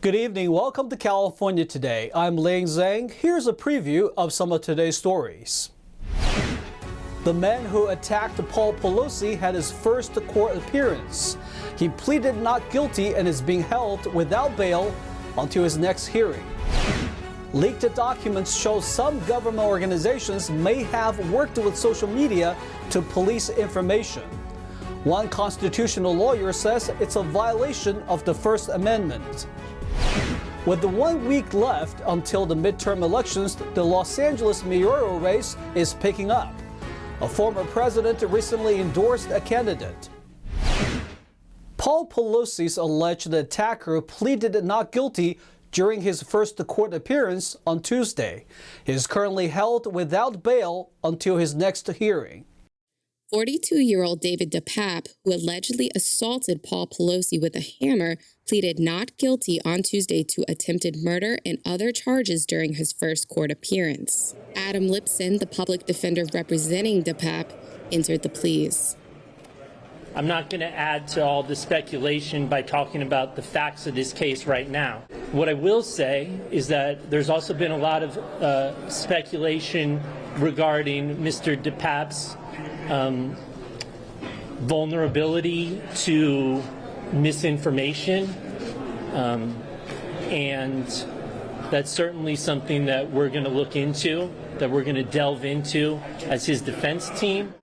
Good evening. Welcome to California Today. I'm Ling Zhang. Here's a preview of some of today's stories. The man who attacked Paul Pelosi had his first court appearance. He pleaded not guilty and is being held without bail until his next hearing. Leaked documents show some government organizations may have worked with social media to police information. One constitutional lawyer says it's a violation of the First Amendment. With the 1 week left until the midterm elections, the Los Angeles mayoral race is picking up. A former president recently endorsed a candidate. Paul Pelosi's alleged attacker pleaded not guilty during his first court appearance on Tuesday. He is currently held without bail until his next hearing. 42-year-old David DePape, who allegedly assaulted Paul Pelosi with a hammer, pleaded not guilty on Tuesday to attempted murder and other charges during his first court appearance. Adam Lipson, the public defender representing DePape, entered the pleas. I'm not going to add to all the speculation by talking about the facts of this case right now. What I will say is that there's also been a lot of speculation regarding Mr. DePape's vulnerability to misinformation, and that's certainly something that we're going to look into, that we're going to delve into as his defense team.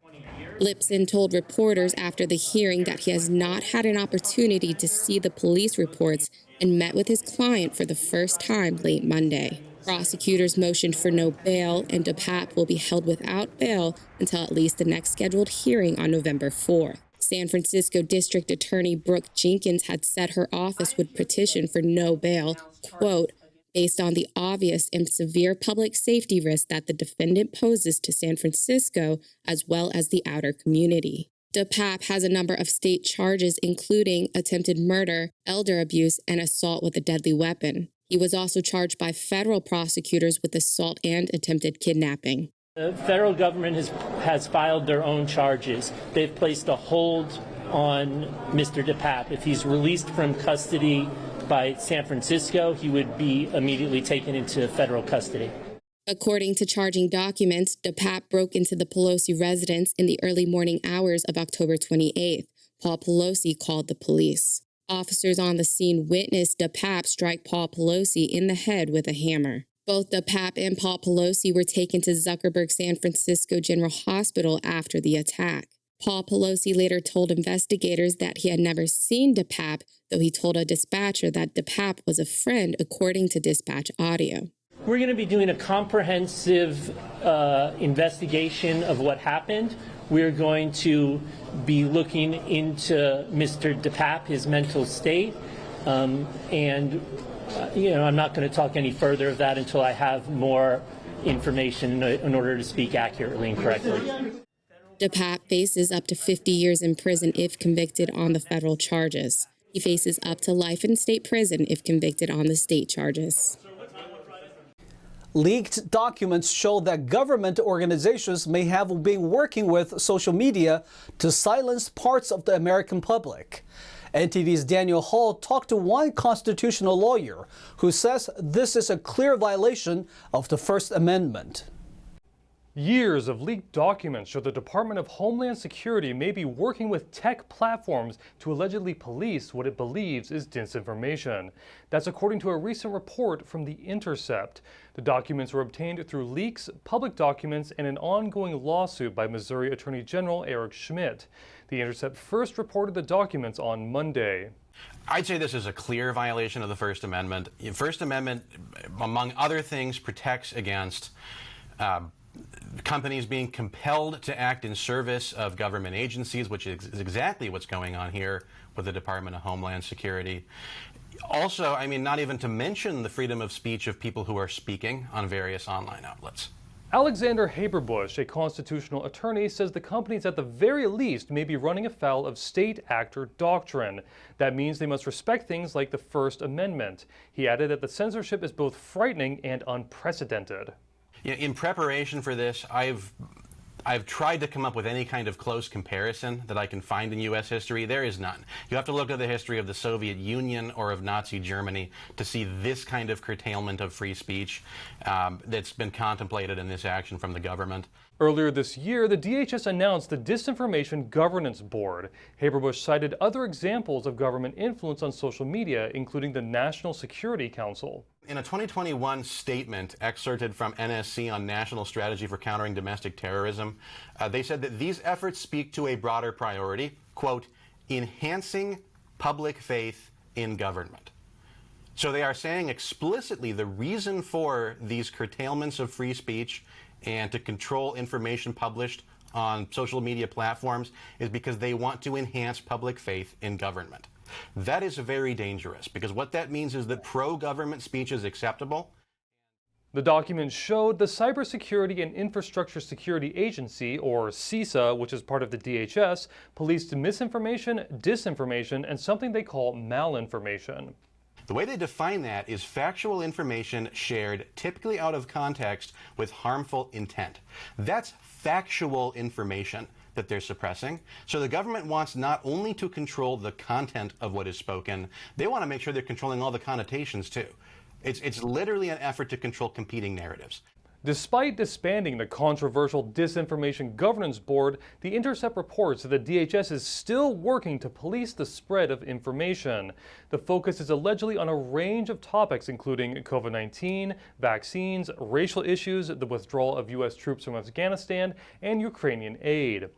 Lipson told reporters after the hearing that he has not had an opportunity to see the police reports and met with his client for the first time late Monday. Prosecutors motioned for no bail, and DePape will be held without bail until at least the next scheduled hearing on November 4th. San Francisco District Attorney Brooke Jenkins had said her office would petition for no bail, quote, based on the obvious and severe public safety risk that the defendant poses to San Francisco as well as the outer community. DePape has a number of state charges, including attempted murder, elder abuse, and assault with a deadly weapon. He was also charged by federal prosecutors with assault and attempted kidnapping. The federal government has filed their own charges. They've placed a hold on Mr. DePape. If he's released from custody by San Francisco, he would be immediately taken into federal custody. According to charging documents, DePape broke into the Pelosi residence in the early morning hours of October 28th. Paul Pelosi called the police. Officers on the scene witnessed DePape strike Paul Pelosi in the head with a hammer. Both DePape and Paul Pelosi were taken to Zuckerberg San Francisco General Hospital after the attack. Paul Pelosi later told investigators that he had never seen DePape, though he told a dispatcher that DePape was a friend, according to dispatch audio. We're going to be doing a comprehensive investigation of what happened. We're going to be looking into Mr. DePape, his mental state, and I'm not going to talk any further of that until I have more information in order to speak accurately and correctly. DePape faces up to 50 years in prison if convicted on the federal charges. He faces up to life in state prison if convicted on the state charges. Leaked documents show that government organizations may have been working with social media to silence parts of the American public. NTD's Daniel Hall talked to one constitutional lawyer who says this is a clear violation of the First Amendment. Years of leaked documents show the Department of Homeland Security may be working with tech platforms to allegedly police what it believes is disinformation. That's according to a recent report from The Intercept. The documents were obtained through leaks, public documents, and an ongoing lawsuit by Missouri Attorney General Eric Schmidt. The Intercept first reported the documents on Monday. I'd say this is a clear violation of the First Amendment. The First Amendment, among other things, protects against companies being compelled to act in service of government agencies, which is exactly what's going on here with the Department of Homeland Security. Also, not even to mention the freedom of speech of people who are speaking on various online outlets. Alexander Haberbush, a constitutional attorney, says the companies at the very least may be running afoul of state actor doctrine. That means they must respect things like the First Amendment. He added that the censorship is both frightening and unprecedented. In preparation for this, I've I've tried to come up with any kind of close comparison that I can find in U.S. history. There is none. You have to look at the history of the Soviet Union or of Nazi Germany to see this kind of curtailment of free speech that's been contemplated in this action from the government. Earlier this year, the DHS announced the Disinformation Governance Board. Haberbush cited other examples of government influence on social media, including the National Security Council. In a 2021 statement excerpted from NSC on National Strategy for Countering Domestic Terrorism, they said that these efforts speak to a broader priority, quote, enhancing public faith in government. So they are saying explicitly the reason for these curtailments of free speech and to control information published on social media platforms is because they want to enhance public faith in government. That is very dangerous, because what that means is that pro-government speech is acceptable. The document showed the Cybersecurity and Infrastructure Security Agency, or CISA, which is part of the DHS, policed misinformation, disinformation, and something they call malinformation. The way they define that is factual information shared typically out of context with harmful intent. That's factual information that they're suppressing. So the government wants not only to control the content of what is spoken, they want to make sure they're controlling all the connotations too. It's literally an effort to control competing narratives. Despite disbanding the controversial Disinformation Governance Board, The Intercept reports that the DHS is still working to police the spread of information. The focus is allegedly on a range of topics, including COVID-19, vaccines, racial issues, the withdrawal of U.S. troops from Afghanistan, and Ukrainian aid.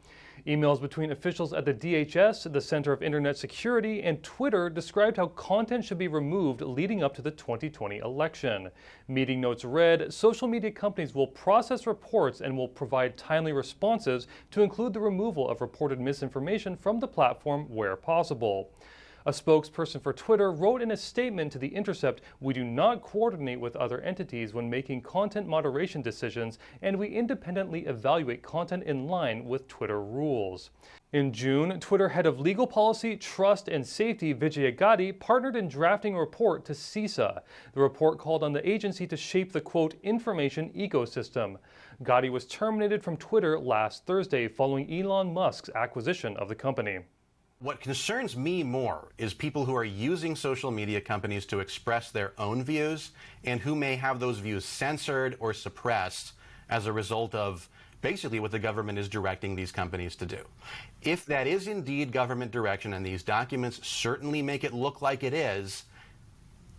Emails between officials at the DHS, the Center of Internet Security, and Twitter described how content should be removed leading up to the 2020 election. Meeting notes read, social media companies will process reports and will provide timely responses to include the removal of reported misinformation from the platform where possible. A spokesperson for Twitter wrote in a statement to The Intercept, "We do not coordinate with other entities when making content moderation decisions, and we independently evaluate content in line with Twitter rules." In June, Twitter head of legal policy, trust, and safety Vijay Gov't partnered in drafting a report to CISA. The report called on the agency to shape the, quote, information ecosystem. Gov't was terminated from Twitter last Thursday following Elon Musk's acquisition of the company. What concerns me more is people who are using social media companies to express their own views and who may have those views censored or suppressed as a result of basically what the government is directing these companies to do. If that is indeed government direction, and these documents certainly make it look like it is,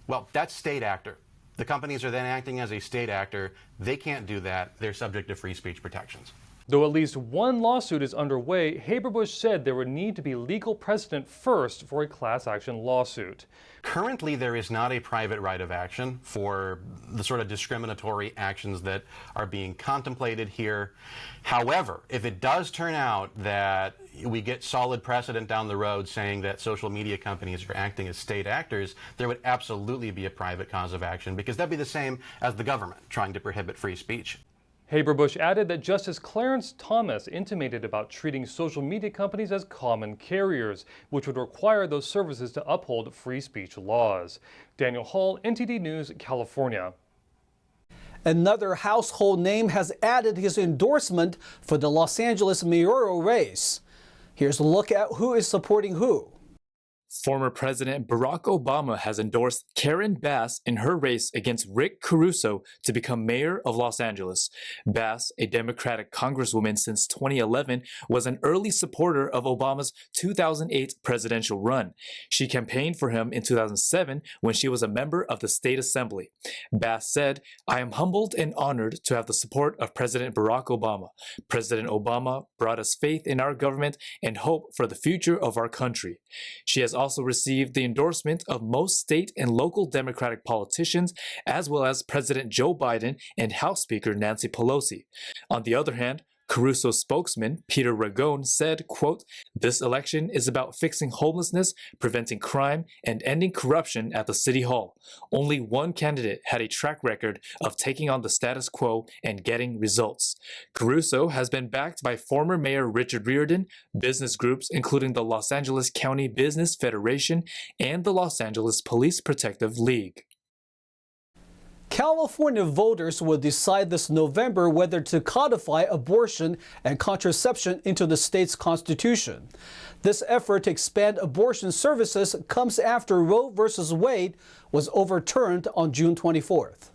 well, that's state actor. The companies are then acting as a state actor. They can't do that. They're subject to free speech protections. Though at least one lawsuit is underway, Haberbush said there would need to be legal precedent first for a class action lawsuit. Currently, there is not a private right of action for the sort of discriminatory actions that are being contemplated here. However, if it does turn out that we get solid precedent down the road saying that social media companies are acting as state actors, there would absolutely be a private cause of action, because that'd be the same as the government trying to prohibit free speech. Haberbush added that Justice Clarence Thomas intimated about treating social media companies as common carriers, which would require those services to uphold free speech laws. Daniel Hall, NTD News, California. Another household name has added his endorsement for the Los Angeles mayoral race. Here's a look at who is supporting who. Former President Barack Obama has endorsed Karen Bass in her race against Rick Caruso to become mayor of Los Angeles. Bass, a Democratic congresswoman since 2011, was an early supporter of Obama's 2008 presidential run. She campaigned for him in 2007 when she was a member of the state assembly. Bass said, "I am humbled and honored to have the support of President Barack Obama. President Obama brought us faith in our government and hope for the future of our country." She has also received the endorsement of most state and local Democratic politicians, as well as President Joe Biden and House Speaker Nancy Pelosi. On the other hand, Caruso's spokesman, Peter Ragone, said, quote, "This election is about fixing homelessness, preventing crime, and ending corruption at the City Hall. Only one candidate had a track record of taking on the status quo and getting results." Caruso has been backed by former Mayor Richard Riordan, business groups including the Los Angeles County Business Federation and the Los Angeles Police Protective League. California voters will decide this November whether to codify abortion and contraception into the state's constitution. This effort to expand abortion services comes after Roe v. Wade was overturned on June 24th.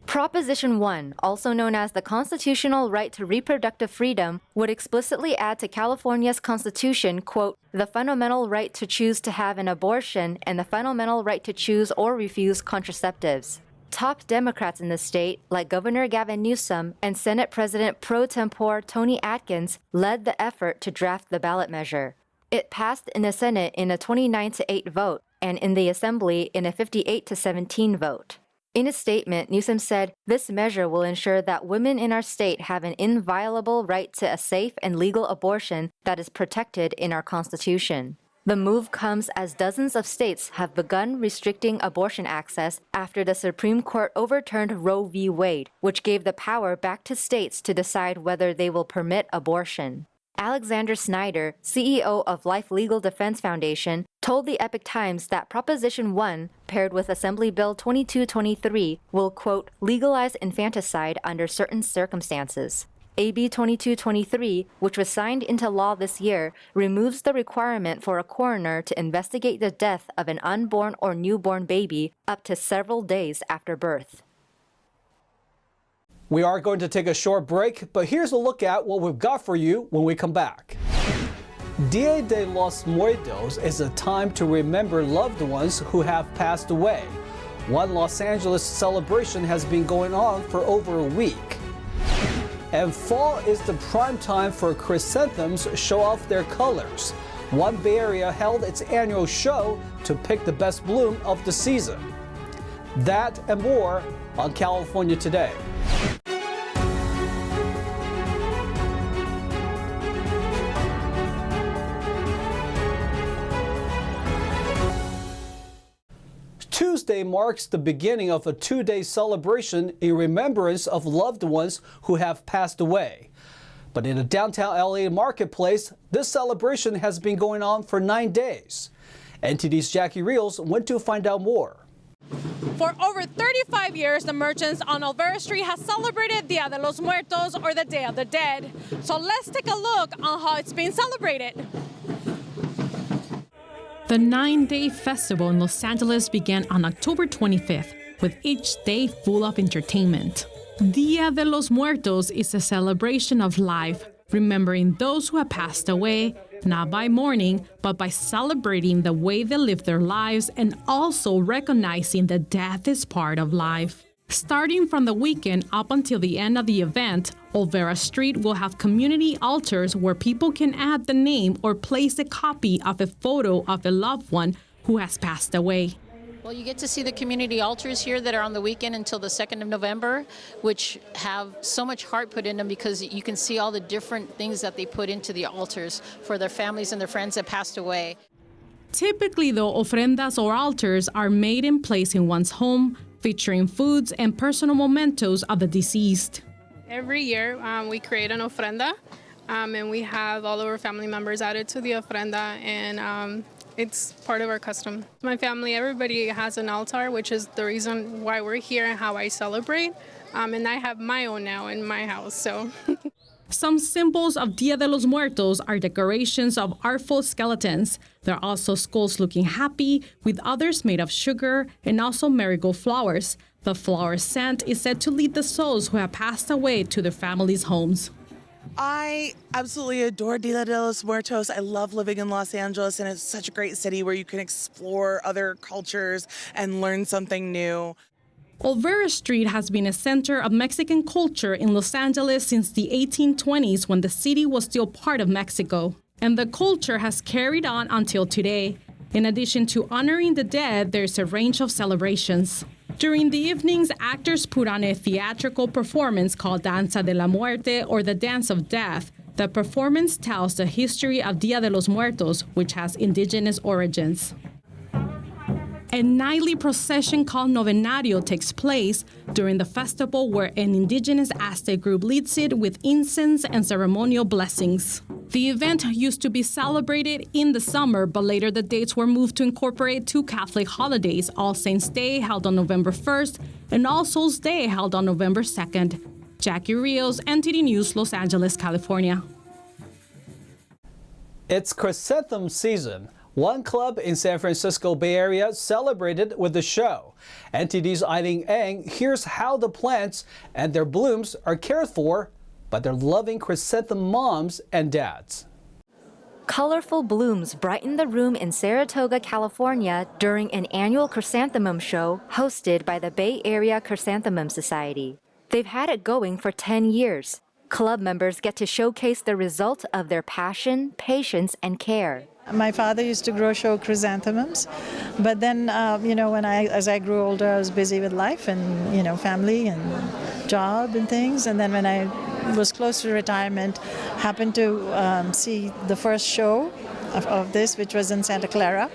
Proposition 1, also known as the constitutional right to reproductive freedom, would explicitly add to California's constitution, quote, the fundamental right to choose to have an abortion and the fundamental right to choose or refuse contraceptives. Top Democrats in the state, like Governor Gavin Newsom and Senate President pro tempore Tony Atkins, led the effort to draft the ballot measure. It passed in the Senate in a 29-8 vote and in the Assembly in a 58-17 vote. In a statement, Newsom said, this measure will ensure that women in our state have an inviolable right to a safe and legal abortion that is protected in our Constitution. The move comes as dozens of states have begun restricting abortion access after the Supreme Court overturned Roe v. Wade, which gave the power back to states to decide whether they will permit abortion. Alexander Snyder, CEO of Life Legal Defense Foundation, told the Epoch Times that Proposition 1, paired with Assembly Bill 2223, will, quote, legalize infanticide under certain circumstances. AB 2223, which was signed into law this year, removes the requirement for a coroner to investigate the death of an unborn or newborn baby up to several days after birth. We are going to take a short break, but here's a look at what we've got for you when we come back. Dia de los Muertos is a time to remember loved ones who have passed away. One Los Angeles celebration has been going on for over a week. And fall is the prime time for chrysanthemums show off their colors. One Bay Area held its annual show to pick the best bloom of the season. That and more on California Today. Tuesday marks the beginning of a two-day celebration in remembrance of loved ones who have passed away. But in a downtown LA marketplace, this celebration has been going on for 9 days. NTD's Jackie Reels went to find out more. For over 35 years, the merchants on Olvera Street have celebrated Dia de los Muertos, or the Day of the Dead. So let's take a look on how it's being celebrated. The 9-day festival in Los Angeles began on October 25th, with each day full of entertainment. Dia de los Muertos is a celebration of life, remembering those who have passed away, not by mourning, but by celebrating the way they live their lives and also recognizing that death is part of life. Starting from the weekend up until the end of the event, Olvera Street will have community altars where people can add the name or place a copy of a photo of a loved one who has passed away. Well, you get to see the community altars here that are on the weekend until the 2nd of November, which have so much heart put in them because you can see all the different things that they put into the altars for their families and their friends that passed away. Typically, though, ofrendas or altars are made and placed in one's home, featuring foods and personal mementos of the deceased. Every year, we create an ofrenda, and we have all of our family members added to the ofrenda, and it's part of our custom. My family, everybody has an altar, which is the reason why we're here and how I celebrate, and I have my own now in my house, so. Some symbols of Dia de los Muertos are decorations of artful skeletons. There are also skulls looking happy, with others made of sugar, and also marigold flowers. The flower scent is said to lead the souls who have passed away to their families' homes. I absolutely adore Dia de los Muertos. I love living in Los Angeles, and it's such a great city where you can explore other cultures and learn something new. Olvera Street has been a center of Mexican culture in Los Angeles since the 1820s, when the city was still part of Mexico. And the culture has carried on until today. In addition to honoring the dead, there's a range of celebrations. During the evenings, actors put on a theatrical performance called Danza de la Muerte, or the Dance of Death. The performance tells the history of Dia de los Muertos, which has indigenous origins. A nightly procession called Novenario takes place during the festival, where an indigenous Aztec group leads it with incense and ceremonial blessings. The event used to be celebrated in the summer, but later the dates were moved to incorporate two Catholic holidays, All Saints' Day, held on November 1st, and All Souls' Day, held on November 2nd. Jackie Rios, NTD News, Los Angeles, California. It's chrysanthemum season. One club in San Francisco Bay Area celebrated with the show. NTD's Eileen Ang hears how the plants and their blooms are cared for by their loving chrysanthemum moms and dads. Colorful blooms brighten the room in Saratoga, California during an annual chrysanthemum show hosted by the Bay Area Chrysanthemum Society. They've had it going for 10 years. Club members get to showcase the result of their passion, patience, and care. My father used to show chrysanthemums, but then, as I grew older, I was busy with life and, family and job and things. And then when I was close to retirement, happened to see the first show of this, which was in Santa Clara.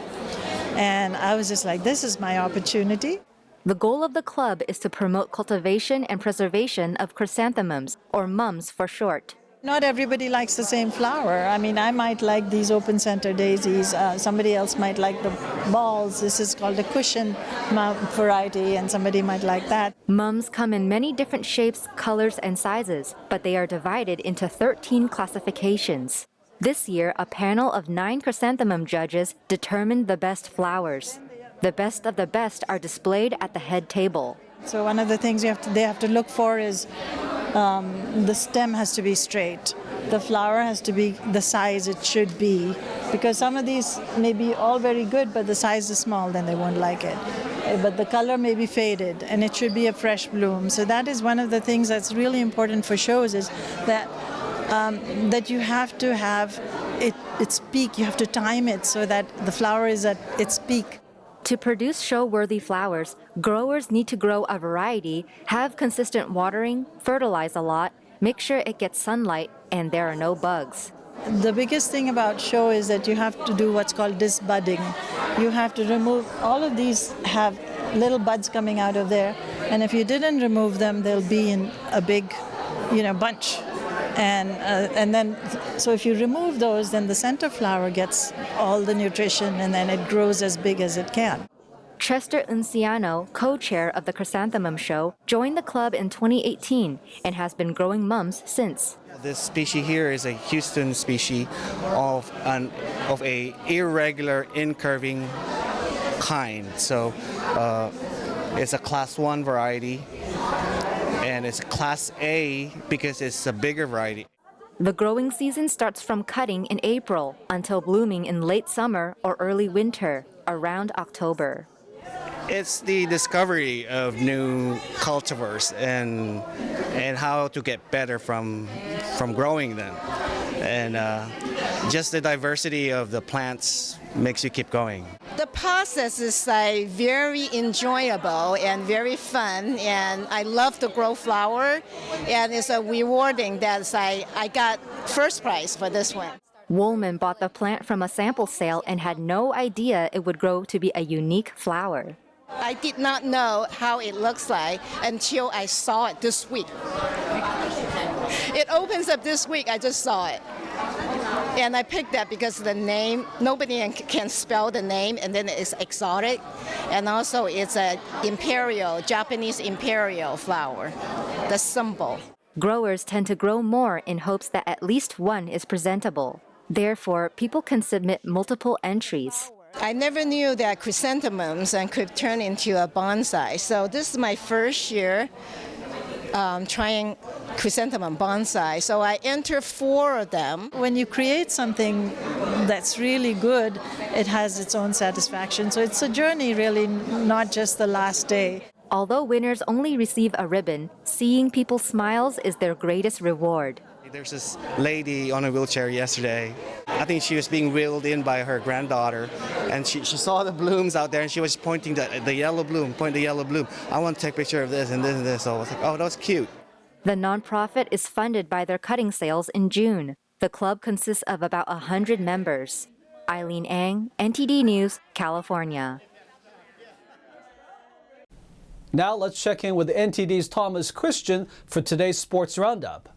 And I was just like, this is my opportunity. The goal of the club is to promote cultivation and preservation of chrysanthemums, or mums for short. Not everybody likes the same flower. I mean, I might like these open center daisies. Somebody else might like the balls. This is called a cushion variety, and somebody might like that. Mums come in many different shapes, colors, and sizes, but they are divided into 13 classifications. This year, a panel of 9 chrysanthemum judges determined the best flowers. The best of the best are displayed at the head table. So one of the things they have to look for is the stem has to be straight. The flower has to be the size it should be, because some of these may be all very good, but the size is small, then they won't like it. But the color may be faded, and it should be a fresh bloom. So that is one of the things that's really important for shows, is that that you have to have its peak. You have to time it so that the flower is at its peak. To produce show-worthy flowers, growers need to grow a variety, have consistent watering, fertilize a lot, make sure it gets sunlight, and there are no bugs. The biggest thing about show is that you have to do what's called disbudding. You have to remove, all of these have little buds coming out of there, and if you didn't remove them, they'll be in a big, bunch. And then, so if you remove those, then the center flower gets all the nutrition, and then it grows as big as it can. Chester Unciano, co-chair of the Chrysanthemum Show, joined the club in 2018 and has been growing mums since. This species here is a Houston species of a irregular incurving kind. So it's a class 1 variety. And it's Class A because it's a bigger variety. The growing season starts from cutting in April until blooming in late summer or early winter, around October. It's the discovery of new cultivars and how to get better from growing them. And just the diversity of the plants makes you keep going. The process is very enjoyable and very fun, and I love to grow flower, and it's rewarding that I got first prize for this one. Woolman bought the plant from a sample sale and had no idea it would grow to be a unique flower. I did not know how it looks like until I saw it this week. It opens up this week, I just saw it. And I picked that because the name, nobody can spell the name, and then it's exotic. And also it's a Japanese imperial flower, the symbol. Growers tend to grow more in hopes that at least one is presentable. Therefore, people can submit multiple entries. I never knew that chrysanthemums could turn into a bonsai. So this is my first year trying chrysanthemum bonsai. So I entered 4 of them. When you create something that's really good, it has its own satisfaction. So it's a journey, really, not just the last day. Although winners only receive a ribbon, seeing people's smiles is their greatest reward. There's this lady on a wheelchair yesterday. I think she was being wheeled in by her granddaughter, and she saw the blooms out there, and she was pointing the yellow bloom, I want to take a picture of this and this and this. So I was like, oh, that was cute. The nonprofit is funded by their cutting sales in June. The club consists of about 100 members. Eileen Ang, NTD News, California. Now let's check in with NTD's Thomas Christian for today's Sports Roundup.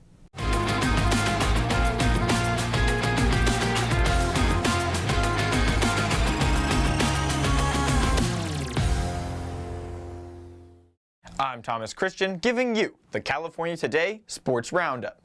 I'm Thomas Christian, giving you the California Today Sports Roundup.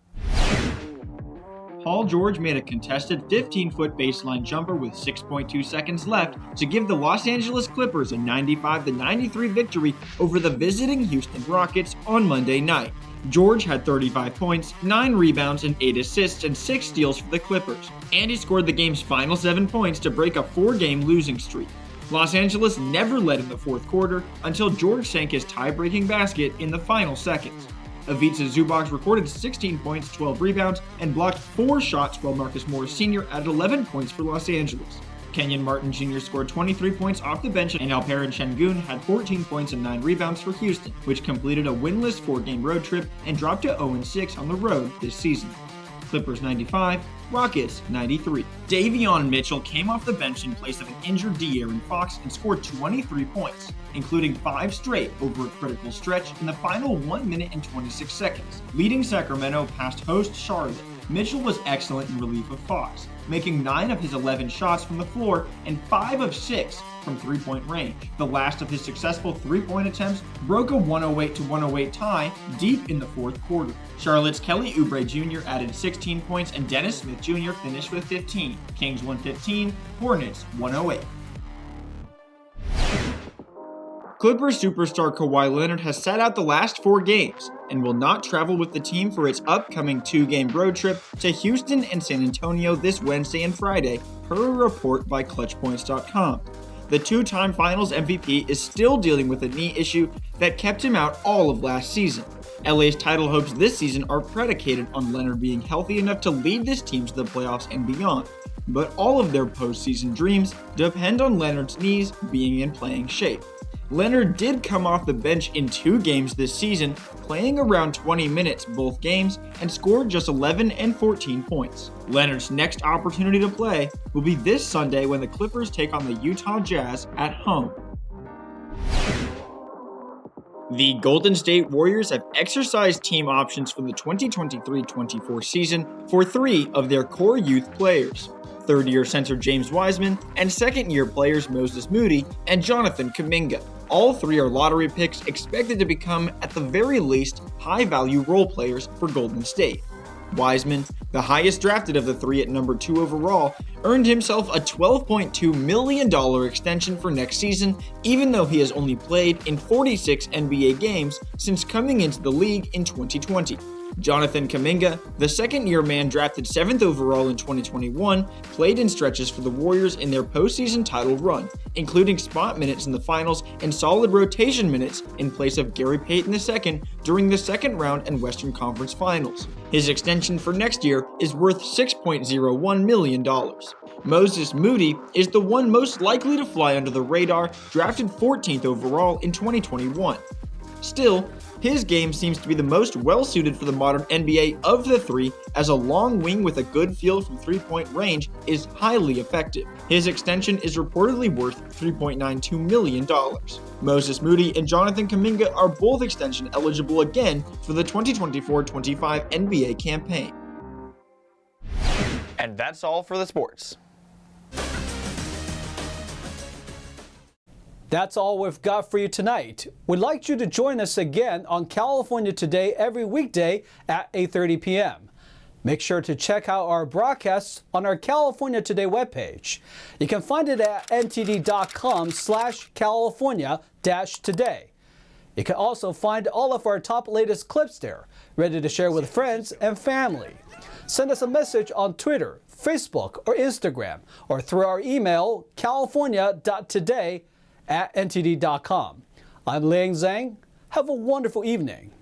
Paul George made a contested 15-foot baseline jumper with 6.2 seconds left to give the Los Angeles Clippers a 95-93 victory over the visiting Houston Rockets on Monday night. George had 35 points, 9 rebounds, and 8 assists and 6 steals for the Clippers, and he scored the game's final 7 points to break a 4-game losing streak. Los Angeles never led in the fourth quarter until George sank his tie-breaking basket in the final seconds. Ivica Zubac recorded 16 points, 12 rebounds, and blocked 4 shots while Marcus Morris Sr. added 11 points for Los Angeles. Kenyon Martin Jr. scored 23 points off the bench, and Alperen Şengün had 14 points and 9 rebounds for Houston, which completed a winless 4-game road trip and dropped to 0-6 on the road this season. Clippers 95, Rockets 93. Davion Mitchell came off the bench in place of an injured De'Aaron Fox and scored 23 points, including 5 straight over a critical stretch in the final 1 minute and 26 seconds, leading Sacramento past host Charlotte. Mitchell was excellent in relief of Fox, making 9 of his 11 shots from the floor and 5 of 6 from three-point range. The last of his successful three-point attempts broke a 108-108 tie deep in the fourth quarter. Charlotte's Kelly Oubre Jr. added 16 points and Dennis Smith Jr. finished with 15. Kings 115, Hornets 108. Clippers superstar Kawhi Leonard has sat out the last 4 games and will not travel with the team for its upcoming 2-game road trip to Houston and San Antonio this Wednesday and Friday, per a report by ClutchPoints.com. The 2-time Finals MVP is still dealing with a knee issue that kept him out all of last season. LA's title hopes this season are predicated on Leonard being healthy enough to lead this team to the playoffs and beyond, but all of their postseason dreams depend on Leonard's knees being in playing shape. Leonard did come off the bench in 2 games this season, playing around 20 minutes both games, and scored just 11 and 14 points. Leonard's next opportunity to play will be this Sunday when the Clippers take on the Utah Jazz at home. The Golden State Warriors have exercised team options for the 2023-24 season for 3 of their core youth players. Third-year center James Wiseman, and second-year players Moses Moody and Jonathan Kuminga. All 3 are lottery picks expected to become, at the very least, high-value role players for Golden State. Wiseman, the highest drafted of the 3 at number 2 overall, earned himself a $12.2 million extension for next season, even though he has only played in 46 NBA games since coming into the league in 2020. Jonathan Kuminga, the second-year man drafted 7th overall in 2021, played in stretches for the Warriors in their postseason title run, including spot minutes in the finals and solid rotation minutes in place of Gary Payton II during the second round and Western Conference Finals. His extension for next year is worth $6.01 million. Moses Moody is the one most likely to fly under the radar, drafted 14th overall in 2021. Still, his game seems to be the most well-suited for the modern NBA of the 3, as a long wing with a good feel from three-point range is highly effective. His extension is reportedly worth $3.92 million. Moses Moody and Jonathan Kuminga are both extension eligible again for the 2024-25 NBA campaign. And that's all for the sports. That's all we've got for you tonight. We'd like you to join us again on California Today every weekday at 8:30 p.m. Make sure to check out our broadcasts on our California Today webpage. You can find it at ntd.com/California-Today. You can also find all of our top latest clips there, ready to share with friends and family. Send us a message on Twitter, Facebook, or Instagram, or through our email, california.today@ntd.com. I'm Liang Zhang. Have a wonderful evening.